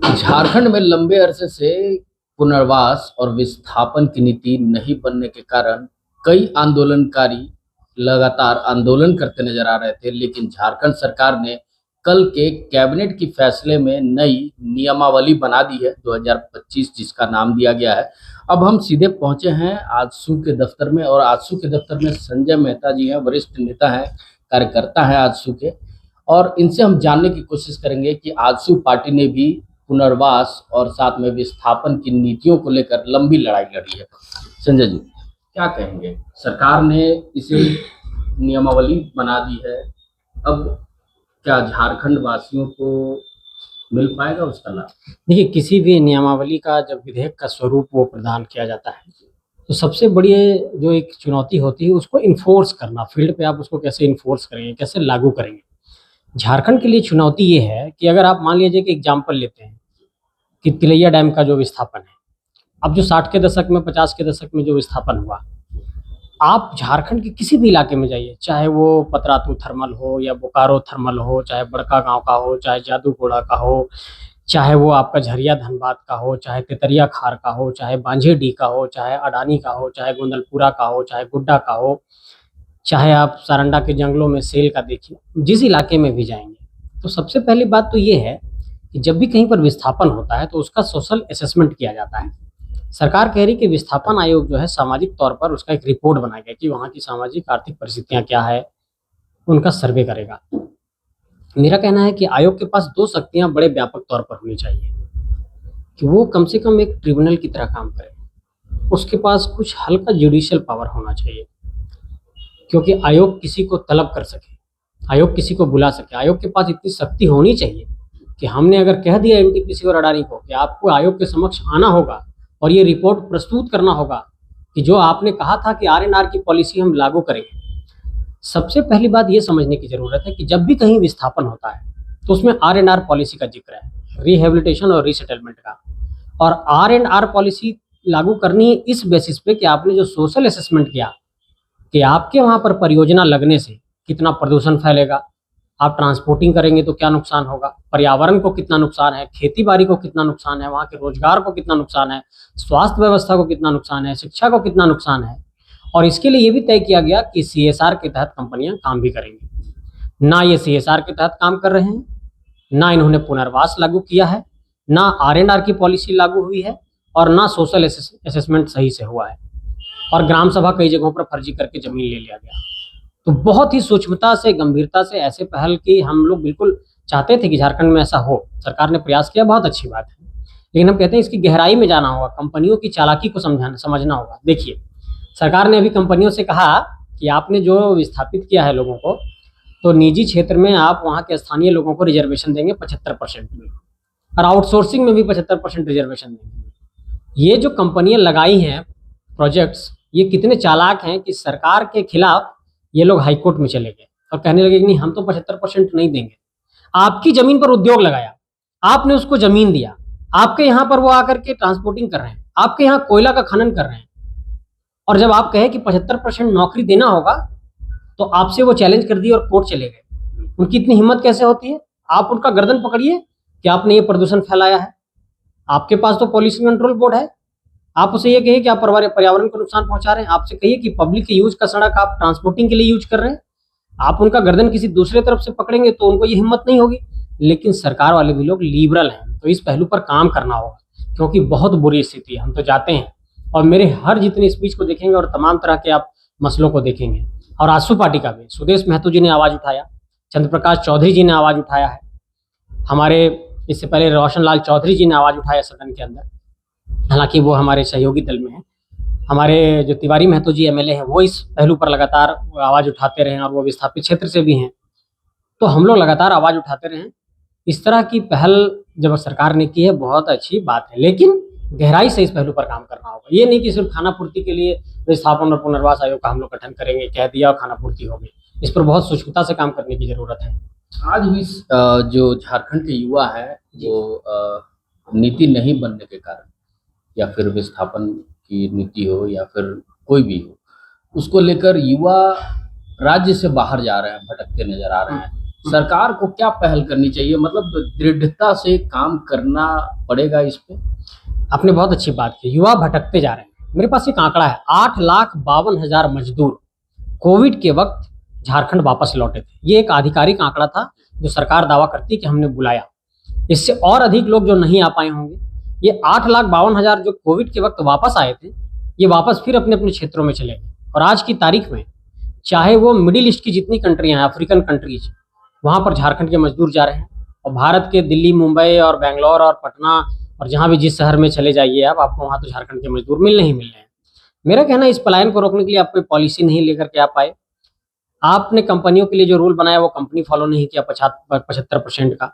झारखंड में लंबे अरसे से पुनर्वास और विस्थापन की नीति नहीं बनने के कारण कई आंदोलनकारी लगातार आंदोलन करते नजर आ रहे थे, लेकिन झारखंड सरकार ने कल के कैबिनेट की फैसले में नई नियमावली बना दी है 2025, जिसका नाम दिया गया है। अब हम सीधे पहुंचे हैं आजसू के दफ्तर में, और आजसू के दफ्तर में संजय मेहता जी हैं, वरिष्ठ नेता हैं, कार्यकर्ता हैं आजसू के। और इनसे हम जानने की कोशिश करेंगे कि आजसू पार्टी ने भी पुनर्वास और साथ में विस्थापन की नीतियों को लेकर लंबी लड़ाई लड़ी है। संजय जी, क्या कहेंगे? सरकार ने इसे नियमावली बना दी है, अब क्या झारखंड वासियों को मिल पाएगा उसका लाभ? देखिए, किसी भी नियमावली का जब विधेयक का स्वरूप वो प्रदान किया जाता है, तो सबसे बड़ी जो एक चुनौती होती है उसको इन्फोर्स करना। फील्ड पे आप उसको कैसे इन्फोर्स करेंगे, कैसे लागू करेंगे। झारखंड के लिए चुनौती ये है कि अगर आप मान लीजिए कि एग्जाम्पल लेते हैं कि तिलैया डैम का जो विस्थापन है, अब जो 60 के दशक में 50 के दशक में जो विस्थापन हुआ, आप झारखंड के किसी भी इलाके में जाइए, चाहे वो पतरातू थर्मल हो या बोकारो थर्मल हो, चाहे बड़का गांव का हो, चाहे जादूगोड़ा का हो, चाहे वो आपका झरिया धनबाद का हो, चाहे तेतरिया खार का हो, चाहे बांझेडी का हो, चाहे अडानी का हो, चाहे गोंदलपुरा का हो, चाहे गुड्डा का हो, चाहे आप सारंडा के जंगलों में सेल का देखिए, जिस इलाके में भी जाएंगे, तो सबसे पहली बात तो ये है कि जब भी कहीं पर विस्थापन होता है तो उसका सोशल असेसमेंट किया जाता है। सरकार कह रही कि विस्थापन आयोग जो है सामाजिक तौर पर उसका एक रिपोर्ट बनाएगा कि वहाँ की सामाजिक आर्थिक परिस्थितियाँ क्या है, उनका सर्वे करेगा। मेरा कहना है कि आयोग के पास दो शक्तियां बड़े व्यापक तौर पर होनी चाहिए कि वो कम से कम एक ट्रिब्यूनल की तरह काम करे, उसके पास कुछ हल्का जुडिशियल पावर होना चाहिए, क्योंकि आयोग किसी को तलब कर सके, आयोग किसी को बुला सके। आयोग के पास इतनी शक्ति होनी चाहिए कि हमने अगर कह दिया एनटीपीसी और अडानी को कि आपको आयोग के समक्ष आना होगा और ये रिपोर्ट प्रस्तुत करना होगा कि जो आपने कहा था कि आरएनआर की पॉलिसी हम लागू करेंगे। सबसे पहली बात ये समझने की जरूरत है कि जब भी कहीं विस्थापन होता है तो उसमें आरएनआर पॉलिसी का जिक्र है, रिहेबिलिटेशन और रीसेटलमेंट का। और आरएनआर पॉलिसी लागू करनी है इस बेसिस पे कि आपने जो सोशल असेसमेंट किया कि आपके वहां पर परियोजना लगने से कितना प्रदूषण फैलेगा, आप ट्रांसपोर्टिंग करेंगे तो क्या नुकसान होगा, पर्यावरण को कितना नुकसान है, खेती बाड़ी को कितना नुकसान है, वहाँ के रोजगार को कितना नुकसान है, स्वास्थ्य व्यवस्था को कितना नुकसान है, शिक्षा को कितना नुकसान है। और इसके लिए ये भी तय किया गया कि सीएसआर के तहत कंपनियां काम भी करेंगी। ना ये सीएसआर के तहत काम कर रहे हैं, ना इन्होंने पुनर्वास लागू किया है, ना आरएनआर की पॉलिसी लागू हुई है, और ना सोशल असेसमेंट सही से हुआ है। और ग्राम सभा कई जगहों पर फर्जी करके जमीन ले लिया गया। तो बहुत ही सूक्ष्मता से, गंभीरता से ऐसे पहल की हम लोग बिल्कुल चाहते थे कि झारखंड में ऐसा हो। सरकार ने प्रयास किया, बहुत अच्छी बात है, लेकिन हम कहते हैं इसकी गहराई में जाना होगा, कंपनियों की चालाकी को समझना होगा। देखिए, सरकार ने अभी कंपनियों से कहा कि आपने जो विस्थापित किया है लोगों को, तो निजी क्षेत्र में आप वहाँ के स्थानीय लोगों को रिजर्वेशन देंगे 75% में, और आउटसोर्सिंग में भी 75% रिजर्वेशन देंगे। ये जो कंपनियां लगाई हैं प्रोजेक्ट्स, ये कितने चालाक हैं कि सरकार के खिलाफ ये लोग हाईकोर्ट में चले गए और कहने लगे कि नहीं, हम तो 75% नहीं देंगे। आपकी जमीन पर उद्योग लगाया, आपने उसको जमीन दिया, आपके यहाँ पर वो आकर के ट्रांसपोर्टिंग कर रहे हैं, आपके यहाँ कोयला का खनन कर रहे हैं, और जब आप कहे कि 75% नौकरी देना होगा तो आपसे वो चैलेंज कर दी और कोर्ट चले गए। उनकी इतनी हिम्मत कैसे होती है? आप उनका गर्दन पकड़िए कि आपने ये प्रदूषण फैलाया है, आपके पास तो पॉल्यूशन कंट्रोल बोर्ड है। आप उसे ये कहिए कि आप पर्यावरण को नुकसान पहुंचा रहे हैं, आपसे कहिए कि पब्लिक के यूज का सड़क आप ट्रांसपोर्टिंग के लिए यूज कर रहे हैं। आप उनका गर्दन किसी दूसरे तरफ से पकड़ेंगे तो उनको ये हिम्मत नहीं होगी। लेकिन सरकार वाले भी लोग लिबरल हैं, तो इस पहलू पर काम करना होगा, क्योंकि बहुत बुरी स्थिति है। हम तो जाते हैं और मेरे हर जितने स्पीच को देखेंगे और तमाम तरह के आप मसलों को देखेंगे। और आजसू पार्टी का भी सुदेश महतो जी ने आवाज उठाया, चंद्र प्रकाश चौधरी जी ने आवाज उठाया है, हमारे इससे पहले रोशन लाल चौधरी जी ने आवाज उठाया सदन के अंदर, हालांकि वो हमारे सहयोगी दल में है। हमारे जो तिवारी महतो जी एमएलए हैं, वो इस पहलू पर लगातार आवाज उठाते रहे और वो विस्थापित क्षेत्र से भी हैं, तो हम लोग लगातार आवाज उठाते रहे। इस तरह की पहल जब सरकार ने की है, बहुत अच्छी बात है, लेकिन गहराई से इस पहलू पर काम करना होगा। ये नहीं कि सिर्फ खाना पूर्ति के लिए विस्थापन और पुनर्वास आयोग का हम लोग गठन करेंगे, कह दिया और खाना पूर्ति हो गई। इस पर बहुत सूक्ष्मता से काम करने की जरूरत है। आज भी जो झारखंड के युवा है वो नीति नहीं बनने के कारण, या फिर विस्थापन की नीति हो या फिर कोई भी हो, उसको लेकर युवा राज्य से बाहर जा रहे हैं, भटकते नजर आ रहे हैं। सरकार को क्या पहल करनी चाहिए, मतलब दृढ़ता से काम करना पड़ेगा इस पे? आपने बहुत अच्छी बात की। युवा भटकते जा रहे हैं। मेरे पास एक आंकड़ा है, 8,52,000 मजदूर कोविड के वक्त झारखंड वापस लौटे थे। ये एक आधिकारिक आंकड़ा था जो सरकार दावा करती है कि हमने बुलाया। इससे और अधिक लोग जो नहीं आ पाए होंगे। ये 8,52,000 जो कोविड के वक्त वापस आए थे, ये वापस फिर अपने अपने क्षेत्रों में चले गए। और आज की तारीख में चाहे वो मिडिल ईस्ट की जितनी कंट्रियां हैं, अफ्रीकन कंट्रीज, वहां पर झारखंड के मजदूर जा रहे हैं। और भारत के दिल्ली, मुंबई और बेंगलोर और पटना और जहां भी जिस शहर में चले जाइए आप, आपको वहां तो झारखंड के मजदूर मिल नहीं मिल रहे हैं। मेरा कहना है इस पलायन को रोकने के लिए आप कोई पॉलिसी नहीं लेकर के आ पाए। आपने कंपनियों के लिए जो रूल बनाया वो कंपनी फॉलो नहीं किया, 75% का।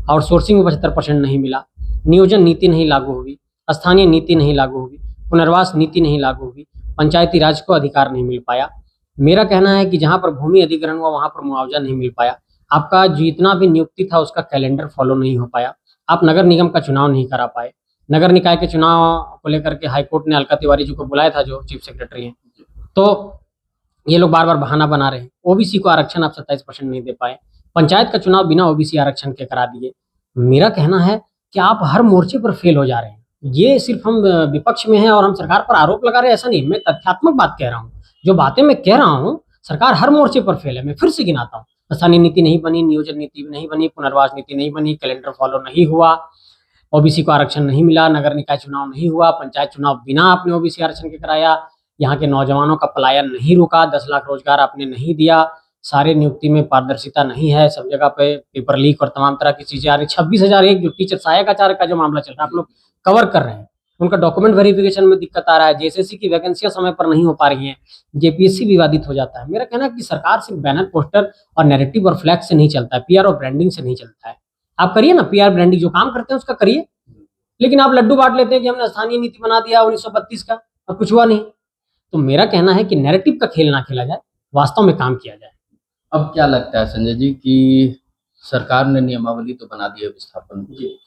आउटसोर्सिंग में 75% नहीं मिला। नियोजन नीति नहीं लागू हुई। स्थानीय नीति नहीं लागू हुई। पुनर्वास नीति नहीं लागू हुई। पंचायती राज को अधिकार नहीं मिल पाया। मेरा कहना है कि जहां पर भूमि अधिग्रहण हुआ वहां पर मुआवजा नहीं मिल पाया। आपका जितना भी नियुक्ति था उसका कैलेंडर फॉलो नहीं हो पाया। आप नगर निगम का चुनाव नहीं करा पाए। नगर निकाय के चुनाव को लेकर के हाईकोर्ट ने अलका तिवारी जी को बुलाया था, जो चीफ सेक्रेटरी हैं। तो ये लोग बार बार बहाना बना रहे हैं। ओबीसी को आरक्षण आप 27% नहीं दे पाए। पंचायत का चुनाव बिना ओबीसी आरक्षण के करा दिए। मेरा कहना है कि आप हर मोर्चे पर फेल हो जा रहे हैं। ये सिर्फ हम विपक्ष में हैं और हम सरकार पर आरोप लगा रहे हैं, ऐसा नहीं। मैं तथ्यात्मक बात कह रहा हूँ। जो बातें मैं कह रहा हूँ, सरकार हर मोर्चे पर फेल है। मैं फिर से गिनाता हूँ। स्थानीय नीति नहीं बनी, नियोजन नीति नहीं बनी, पुनर्वास नीति नहीं बनी, कैलेंडर फॉलो नहीं हुआ, ओबीसी को आरक्षण नहीं मिला, नगर निकाय चुनाव नहीं हुआ, पंचायत चुनाव बिना आपने ओबीसी आरक्षण के कराया, यहाँ के नौजवानों का पलायन नहीं रुका, 10 लाख रोजगार आपने नहीं दिया, सारे नियुक्ति में पारदर्शिता नहीं है, सब जगह पे पेपर लीक और तमाम तरह की चीजें आ रही। 26,001 जो टीचर सहायक आचार्य का जो मामला चल रहा है, आप लोग कवर कर रहे हैं। उनका डॉक्यूमेंट वेरिफिकेशन में दिक्कत आ रहा है। जेएसएससी की वैकेंसियां समय पर नहीं हो पा रही हैं। जेपीएससी विवादित हो जाता है। मेरा कहना है कि सरकार सिर्फ बैनर, पोस्टर और नैरेटिव और फ्लैक्स से नहीं चलता है, पीआर और ब्रांडिंग से नहीं चलता है। आप करिए ना, पीआर ब्रांडिंग जो काम करते हैं उसका करिए। लेकिन आप लड्डू बांट लेते हैं कि हमने स्थानीय नीति बना दिया 1932 का और कुछ हुआ नहीं। तो मेरा कहना है कि नैरेटिव का खेल ना खेला जाए, वास्तव में काम किया जाए। अब क्या लगता है संजय जी कि सरकार ने नियमावली तो बना दी है विस्थापन की,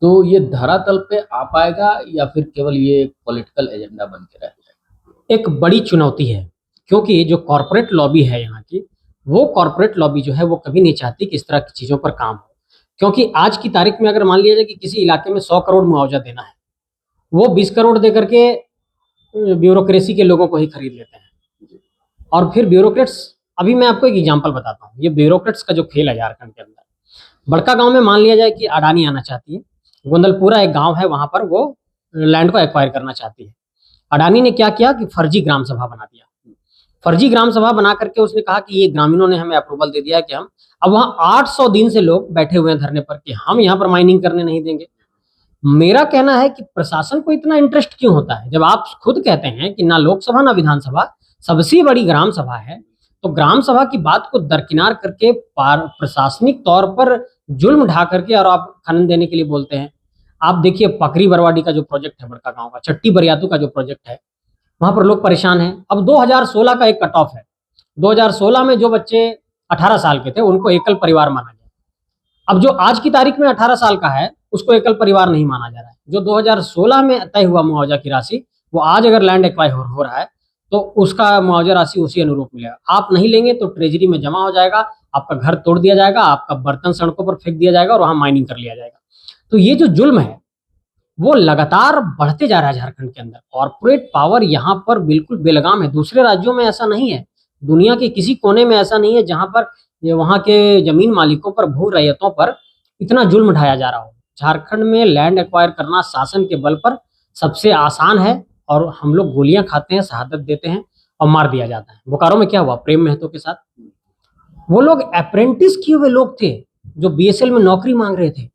तो ये धरातल पे आ पाएगा या फिर केवल ये पॉलिटिकल एजेंडा बन के रह जाएगा? एक बड़ी चुनौती है, क्योंकि जो कॉर्पोरेट लॉबी है यहाँ की, वो कॉर्पोरेट लॉबी जो है वो कभी नहीं चाहती कि इस तरह की चीज़ों पर काम हो। क्योंकि आज की तारीख में अगर मान लिया जाए कि किसी इलाके में 100 करोड़ मुआवजा देना है, वो 20 करोड़ दे करके ब्यूरोक्रेसी के लोगों को ही खरीद लेते हैं। और फिर ब्यूरोक्रेट्स, अभी मैं आपको एक एग्जांपल बताता हूँ, ये ब्यूरोक्रेट्स का जो खेल है झारखंड के अंदर। बड़का गांव में मान लिया जाए कि अडानी आना चाहती है। गोंदलपुरा एक गांव है, वहां पर वो लैंड को एक्वायर करना चाहती है। अडानी ने क्या किया कि फर्जी ग्राम सभा बना दिया। फर्जी ग्राम सभा बना करके उसने कहा कि ये ग्रामीणों ने हमें अप्रूवल दे दिया कि हम, अब वहां 800 दिन से लोग बैठे हुए हैं धरने पर कि हम यहाँ पर माइनिंग करने नहीं देंगे। मेरा कहना है कि प्रशासन को इतना इंटरेस्ट क्यों होता है, जब आप खुद कहते हैं कि ना लोकसभा ना विधानसभा, सबसे बड़ी ग्राम सभा है। तो ग्राम सभा की बात को दरकिनार करके प्रशासनिक तौर पर जुल्म ढा करके और आप खनन देने के लिए बोलते हैं। आप देखिए पकरी बरवाडी का जो प्रोजेक्ट है बड़का गांव का, चट्टी बरियातू का जो प्रोजेक्ट है, वहां पर लोग परेशान हैं। अब 2016 का एक कट ऑफ है। 2016 में जो बच्चे 18 साल के थे उनको एकल परिवार माना गया। अब जो आज की तारीख में 18 साल का है उसको एकल परिवार नहीं माना जा रहा है। जो 2016 में तय हुआ मुआवजा की राशि, वो आज अगर लैंड एक्वायर हो रहा है तो उसका मुआवजा राशि उसी अनुरूप मिलेगा। आप नहीं लेंगे तो ट्रेजरी में जमा हो जाएगा, आपका घर तोड़ दिया जाएगा, आपका बर्तन सड़कों पर फेंक दिया जाएगा और वहां माइनिंग कर लिया जाएगा। तो ये जो जुल्म है वो लगातार बढ़ते जा रहा है झारखंड के अंदर। कॉर्पोरेट पावर यहाँ पर बिल्कुल बेलगाम है। दूसरे राज्यों में ऐसा नहीं है, दुनिया के किसी कोने में ऐसा नहीं है जहां पर ये वहां के जमीन मालिकों पर, भू रैयतों पर इतना जुल्म ढाया जा रहा हो। झारखंड में लैंड एक्वायर करना शासन के बल पर सबसे आसान है और हम लोग गोलियां खाते हैं, शहादत देते हैं और मार दिया जाता है। बोकारो में क्या हुआ प्रेम महतो के साथ, वो लोग अप्रेंटिस किए हुए लोग थे जो बीएसएल में नौकरी मांग रहे थे।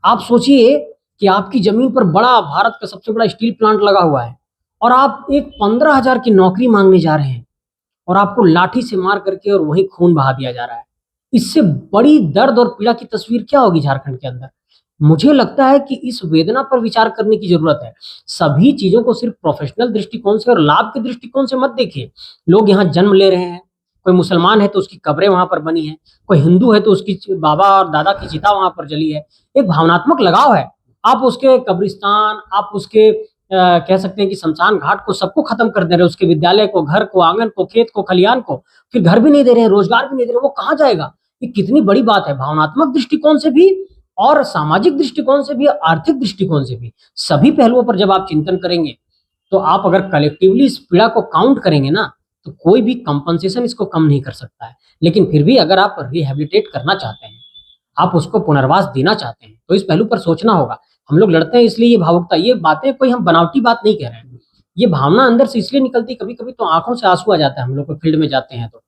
आप सोचिए कि आपकी जमीन पर बड़ा, भारत का सबसे बड़ा स्टील प्लांट लगा हुआ है और आप एक 15,000 की नौकरी मांगने जा रहे हैं और आपको लाठी से मार करके और वहीं खून बहा दिया जा रहा है। इससे बड़ी दर्द और पीड़ा की तस्वीर क्या होगी झारखंड के अंदर। मुझे लगता है कि इस वेदना पर विचार करने की जरूरत है। सभी चीजों को सिर्फ प्रोफेशनल दृष्टिकोण से और लाभ के दृष्टिकोण से मत देखिए। लोग यहाँ जन्म ले रहे हैं, कोई मुसलमान है तो उसकी कब्रें वहां पर बनी है, कोई हिंदू है तो उसकी बाबा और दादा की चिता वहां पर जली है। एक भावनात्मक लगाव है। आप उसके कब्रिस्तान, आप उसके कह सकते हैं कि शमशान घाट को, सबको खत्म कर दे रहे हैं। उसके विद्यालय को, घर को, आंगन को, खेत को, खलियान को। फिर घर भी नहीं दे रहे हैं, रोजगार भी नहीं दे रहे हैं। वो कहाँ जाएगा? ये कितनी बड़ी बात है, भावनात्मक दृष्टिकोण से भी और सामाजिक दृष्टिकोण से भी, आर्थिक दृष्टिकोण से भी, सभी पहलुओं पर जब आप चिंतन करेंगे, तो आप अगर कलेक्टिवली इस पीड़ा को काउंट करेंगे ना, तो कोई भी कंपनसेशन इसको कम नहीं कर सकता है। लेकिन फिर भी अगर आप रिहैबिलिटेट करना चाहते हैं, आप उसको पुनर्वास देना चाहते हैं, तो इस पहलू पर सोचना होगा। हम लोग लड़ते हैं इसलिए ये भावुकता, ये बातें कोई हम बनावटी बात नहीं कह रहे हैं। ये भावना अंदर से इसलिए निकलती है, कभी-कभी तो आँखों से आँसू आ जाता है हम लोग को फील्ड में जाते हैं तो।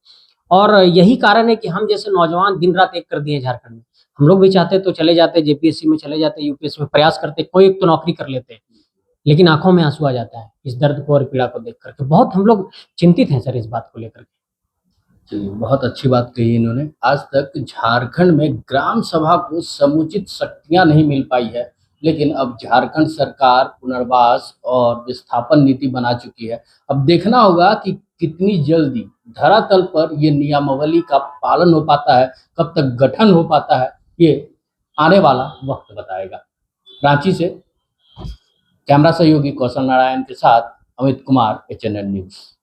और यही कारण है कि हम जैसे नौजवान दिन-रात एक कर दिए हैं झारखंड में। हम लोग भी चाहते तो चले जाते, जेपीएससी में चले जाते, यूपीएससी में प्रयास करते, कोई एक तो नौकरी कर लेते। लेकिन आँखों में आँसू आ जाता है, इस दर्द को और पीड़ा को देख कर के। बहुत हम लोग चिंतित हैं सर इस बात को लेकर के। जी, बहुत अच्छी बात कही इन्होंने। आज तक झारखंड में ग्राम सभा को समुचित शक्तियाँ नहीं मिल पाई है, लेकिन अब झारखंड सरकार पुनर्वास और विस्थापन नीति बना चुकी है। अब देखना होगा कि कितनी जल्दी धरातल पर ये नियमावली का पालन हो पाता है, कब तक गठन हो पाता है, ये आने वाला वक्त बताएगा। रांची से कैमरा सहयोगी कौशल नारायण के साथ अमित कुमार, एचएनएन न्यूज़।